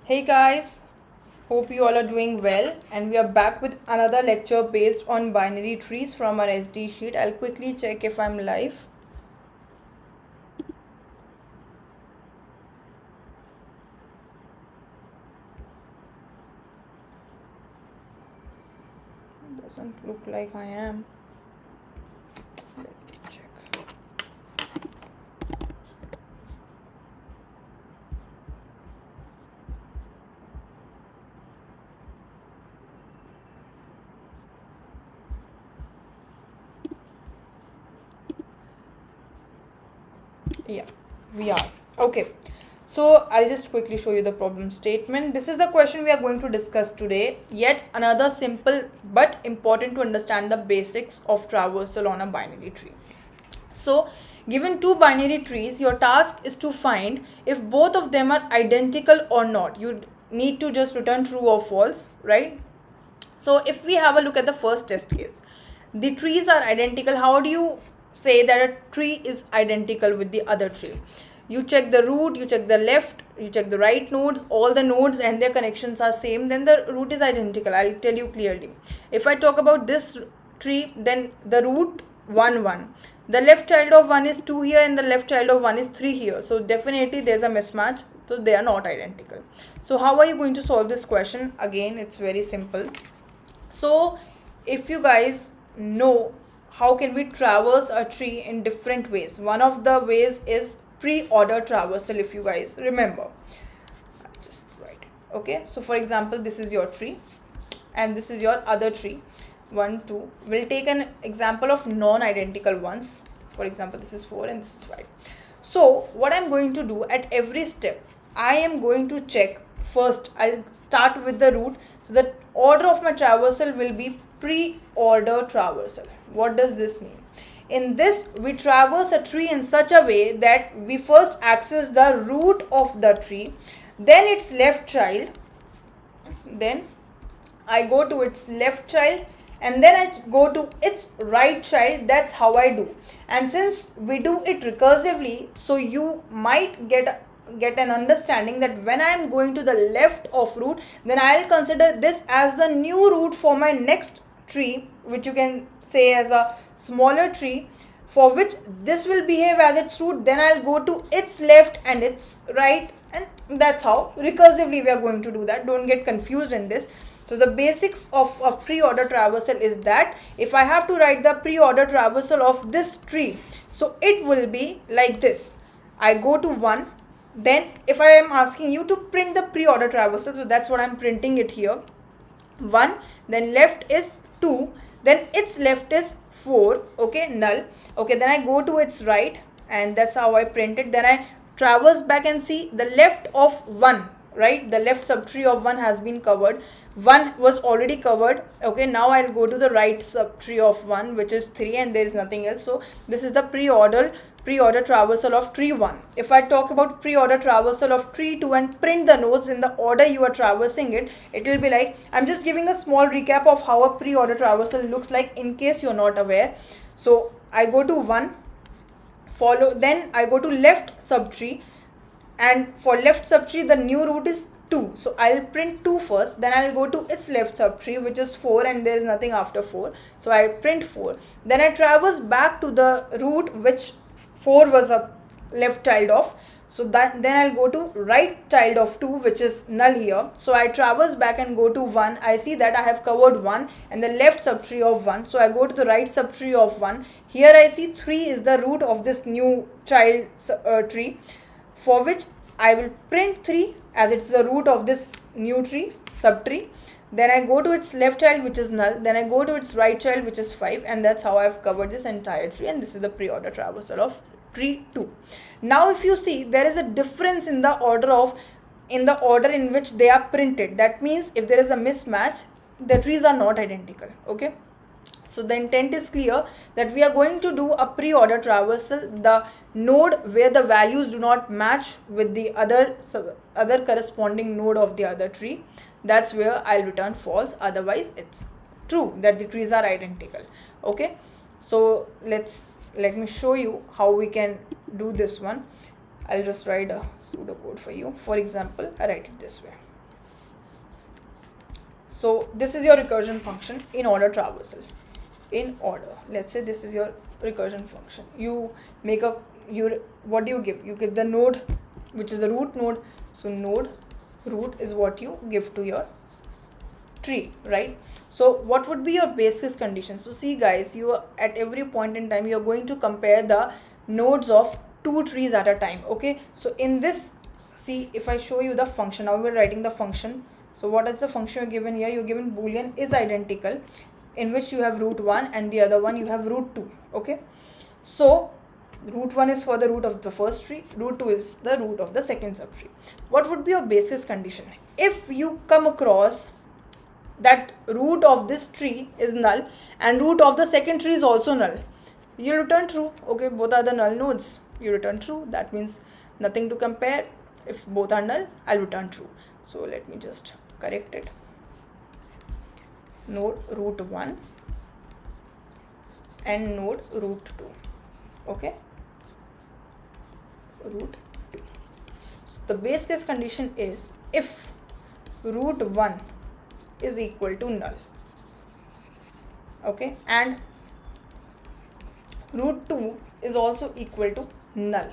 Hey guys, hope you all are doing well, and we are back with another lecture based on binary trees from our SD sheet. I'll quickly check if I'm live. Doesn't look like I am. Let me check. Yeah, we are. Okay. So I'll just quickly show you the problem statement. This is the question we are going to discuss today. Yet another simple but important to understand the basics of traversal on a binary tree. So given two binary trees, your task is to find if both of them are identical or not. You need to just return true or false, right? So if we have a look at the first test case, the trees are identical. How do you say that a tree is identical with the other tree? You check the root, you check the left, you check the right nodes, all the nodes and their connections are same, then the root is identical. I'll tell you clearly. If I talk about this tree, then the root 1 1, the left child of 1 is 2 here and the left child of 1 is 3 here, so definitely there's a mismatch, so they are not identical. So how are you going to solve this question? Again, it's very simple. So if you guys know how can we traverse a tree in different ways, one of the ways is pre-order traversal. If you guys remember, I'll just write it. Okay, so for example, this is your tree and this is your other tree, 1 2. We'll take an example of non-identical ones. For example, this is 4 and this is 5. So what I'm going to do at every step, I am going to check. First I'll start with the root, so the order of my traversal will be pre-order traversal. What does this mean? In this, we traverse a tree in such a way that we first access the root of the tree, then its left child, then I go to its left child, and then I go to its right child. That's how I do. And since we do it recursively, so you might get an understanding that when I am going to the left of root, then I'll consider this as the new root for my next tree, which you can say as a smaller tree, for which this will behave as its root. Then I'll go to its left and its right, and that's how recursively we are going to do that. Don't get confused in this. So the basics of a pre-order traversal is that if I have to write the pre-order traversal of this tree, so it will be like this. I go to 1, then if I am asking you to print the pre-order traversal, so that's what I'm printing it here. 1, then left is 2, then its left is 4, okay, null. Okay, then I go to its right, and that's how I print it. Then I traverse back and see the left of 1, right? The left subtree of 1 has been covered. 1 was already covered. Okay, now I'll go to the right subtree of 1, which is 3, and there is nothing else. So this is the pre-order traversal of tree 1. If I talk about pre-order traversal of tree 2 and print the nodes in the order you are traversing it, it will be like, I'm just giving a small recap of how a pre-order traversal looks like in case you're not aware. So I go to 1, then I go to left subtree, and for left subtree the new root is 2, so I'll print 2 first, then I'll go to its left subtree, which is 4, and there is nothing after 4, so I print 4. Then I traverse back to the root which 4 was a left child of, so that then I'll go to right child of 2, which is null here. So I traverse back and go to 1. I see that I have covered 1 and the left subtree of 1, so I go to the right subtree of 1. Here I see 3 is the root of this new child tree, for which I will print 3 as it's the root of this new tree, subtree. Then I go to its left child, which is null. Then I go to its right child, which is 5, and that's how I've covered this entire tree, and this is the pre-order traversal of tree 2. Now if you see, there is a difference in the order in which they are printed. That means if there is a mismatch, the trees are not identical. Okay, so the intent is clear that we are going to do a pre-order traversal. The node where the values do not match with the other corresponding node of the other tree, that's where I'll return false. Otherwise it's true that the trees are identical. Okay, so let me show you how we can do this one. I'll just write a pseudocode for you. For example, I write it this way. So this is your recursion function in order traversal. In order, let's say this is your recursion function. You make a, what do you give? You give the node, which is the root node. So node root is what you give to your tree, right? So what would be your base case condition? So see guys, you are at every point in time, you are going to compare the nodes of two trees at a time. Okay, so in this, see, if I show you the function, now we're writing the function. So what is the function you're given here? You're given boolean is identical, in which you have root 1 and the other one you have root 2. Okay, so root 1 is for the root of the first tree, root 2 is the root of the second subtree. What would be your basis condition? If you come across that root of this tree is null and root of the second tree is also null, you return true. Okay, both are the null nodes, you return true. That means nothing to compare. If both are null, I'll return true. So let me just correct it. Node root 1 and node root 2. Okay, root 2. So the base case condition is if root 1 is equal to null, okay, and root 2 is also equal to null,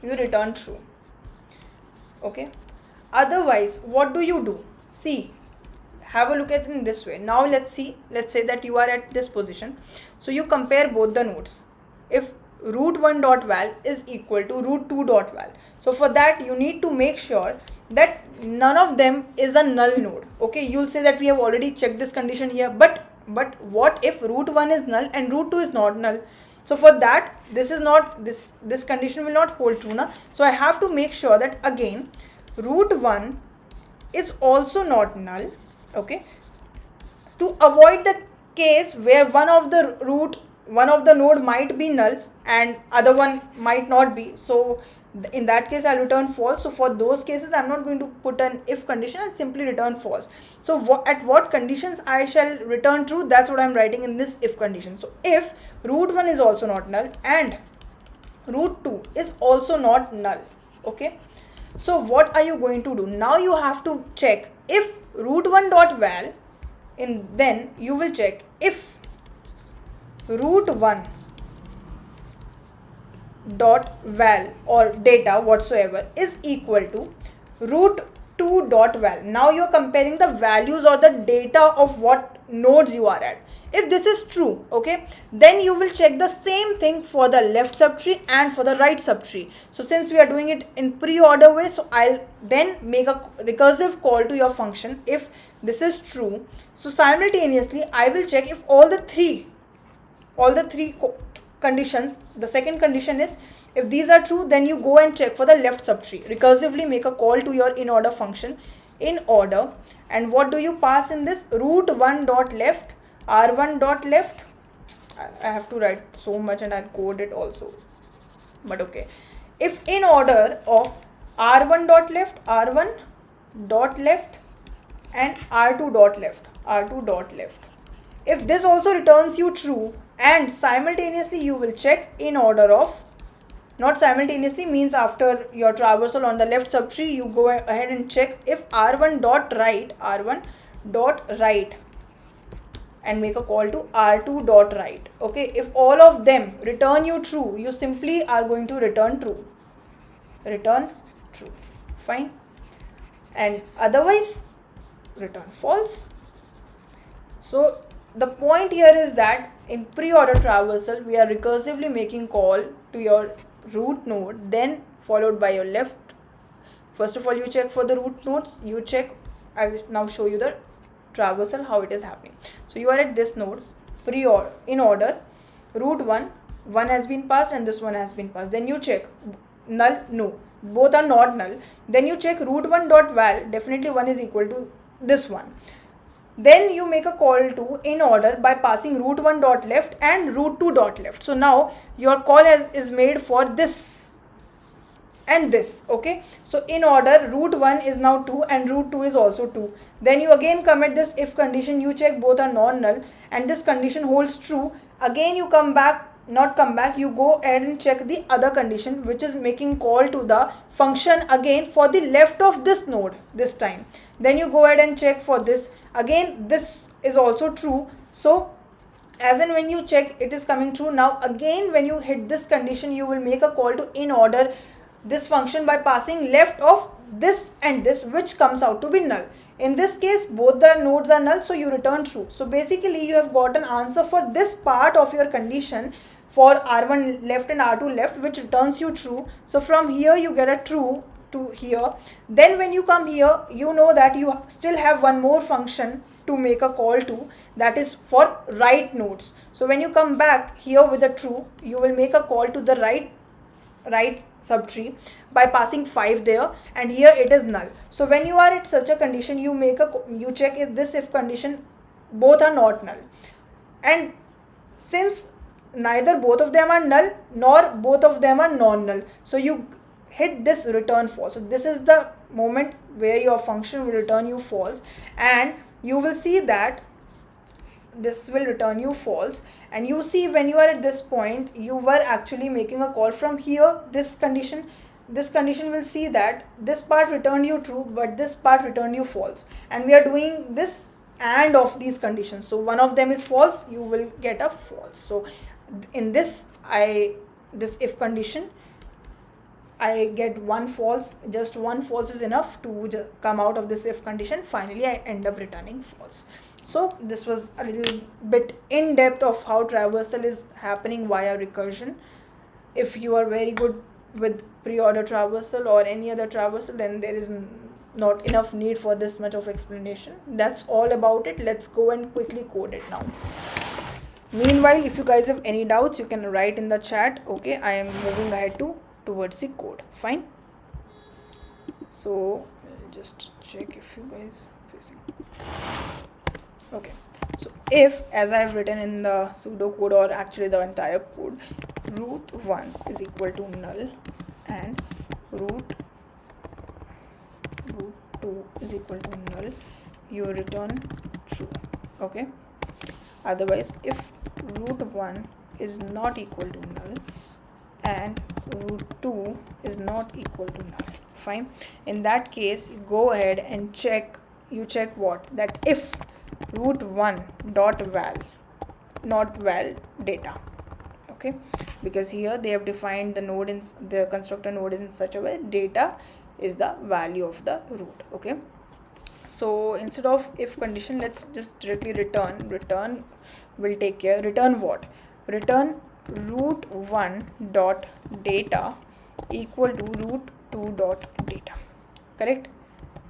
you return true. Okay, otherwise what do you do? See, have a look at it in this way. Now let's see, let's say that you are at this position, so you compare both the nodes. If root 1 dot val is equal to root 2 dot val, so for that you need to make sure that none of them is a null node. Okay, you'll say that we have already checked this condition here, but what if root 1 is null and root 2 is not null? So for that, this is not, this condition will not hold true now. So I have to make sure that again root 1 is also not null. Okay, to avoid the case where one of the node might be null and other one might not be, so in that case I'll return false. So for those cases I'm not going to put an if condition, I'll simply return false. So at what conditions I shall return true, that's what I'm writing in this if condition. So if root 1 is also not null and root 2 is also not null, okay, so what are you going to do? Now you have to check if root 1 dot val, and then you will check if root 1 dot val or data whatsoever is equal to root 2 dot val. Now you are comparing the values or the data of what nodes you are at. If this is true, okay, then you will check the same thing for the left subtree and for the right subtree. So since we are doing it in pre-order way, so I'll then make a recursive call to your function if this is true. So simultaneously I will check if all the three conditions, the second condition is if these are true, then you go and check for the left subtree. Recursively make a call to your in order function in order, and what do you pass in this? Root 1 dot left, r1 dot left. I have to write so much and I'll code it also, but okay. If in order of r1 dot left, r1 dot left and r2 dot left, r2 dot left, if this also returns you true, and simultaneously you will check in order of, not simultaneously means after your traversal on the left subtree, you go ahead and check if r1 dot right, r1 dot right, and make a call to r2 dot right. Okay, if all of them return you true, you simply are going to return true, fine, and otherwise return false. So the point here is that in pre-order traversal we are recursively making call to your root node, then followed by your left. First of all you check for the root nodes, you check, I'll now show you the traversal how it is happening. So you are at this node, pre-order, in order, root 1 has been passed and this one has been passed, then you check null, no, both are not null, then you check root 1 dot val, definitely 1 is equal to this one. Then you make a call to in order by passing root 1 dot left and root 2 dot left. So now your call is made for this and this. Okay, so in order root 1 is now 2 and root 2 is also 2. Then you again commit this if condition, you check both are non-null and this condition holds true. Again you come back not come back, you go ahead and check the other condition, which is making call to the function again for the left of this node this time. Then you go ahead and check for this again, this is also true. So as in when you check, it is coming true. Now again when you hit this condition, you will make a call to in order this function by passing left of this and this, which comes out to be null. In this case both the nodes are null, so you return true. So basically you have got an answer for this part of your condition for R1 left and R2 left, which returns you true. So from here you get a true to here. Then when you come here, you know that you still have one more function to make a call to, that is for right nodes. So when you come back here with a true, you will make a call to the right subtree by passing 5 there, and here it is null. So when you are at such a condition, you check if this if condition both are not null, and since neither both of them are null nor both of them are non-null, so you hit this return false. So this is the moment where your function will return you false, and you will see that this will return you false. And you see when you are at this point, you were actually making a call from here, this condition will see that this part returned you true, but this part returned you false, and we are doing this and of these conditions. So one of them is false, you will get a false. So in this if condition, I get one false, just one false is enough to come out of this if condition. Finally I end up returning false. So this was a little bit in depth of how traversal is happening via recursion. If you are very good with pre-order traversal or any other traversal, then there is not enough need for this much of explanation. That's all about it. Let's go and quickly code it now. Meanwhile, if you guys have any doubts, you can write in the chat. Okay, I am moving ahead towards the code. Fine. So I'll just check if you guys facing. Okay, so if, as I have written in the pseudo code, or actually the entire code, root 1 is equal to null and root 2 is equal to null, you return true. Okay, otherwise if root 1 is not equal to null and root 2 is not equal to null, fine, in that case you go ahead and check what, that if root 1 dot val not val data. Okay, because here they have defined the node in the constructor node is in such a way data is the value of the root. Okay, so instead of if condition, let's just directly return will take care. Return what? Return root 1 dot data equal to root 2 dot data. Correct?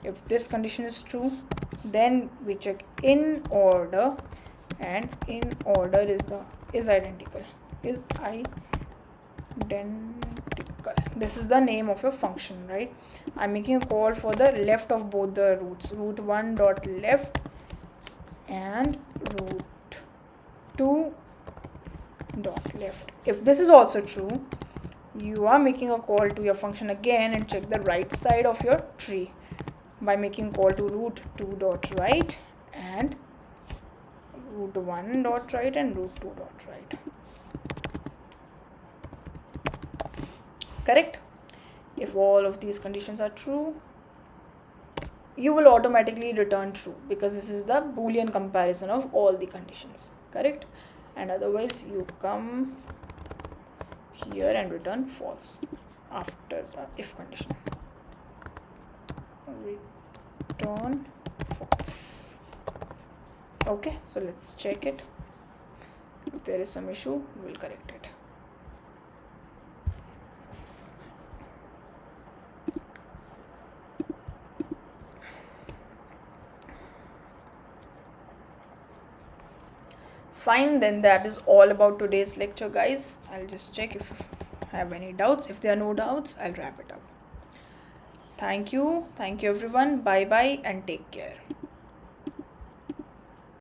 If this condition is true, then we check in order, and in order is identical. This is the name of a function, right? I'm making a call for the left of both the roots, root 1 dot left and root 2 dot left. If this is also true, you are making a call to your function again and check the right side of your tree by making call to root 2 dot right and root 1 dot right and root 2 dot right. Correct? If all of these conditions are true, you will automatically return true, because this is the Boolean comparison of all the conditions. Correct? And otherwise you come here and return false after the if condition. Return false. Okay, so let's check it. If there is some issue, we'll correct it. Fine, then that is all about today's lecture, guys. I'll just check if you have any doubts. If there are no doubts, I'll wrap it up. Thank you everyone. Bye bye and take care.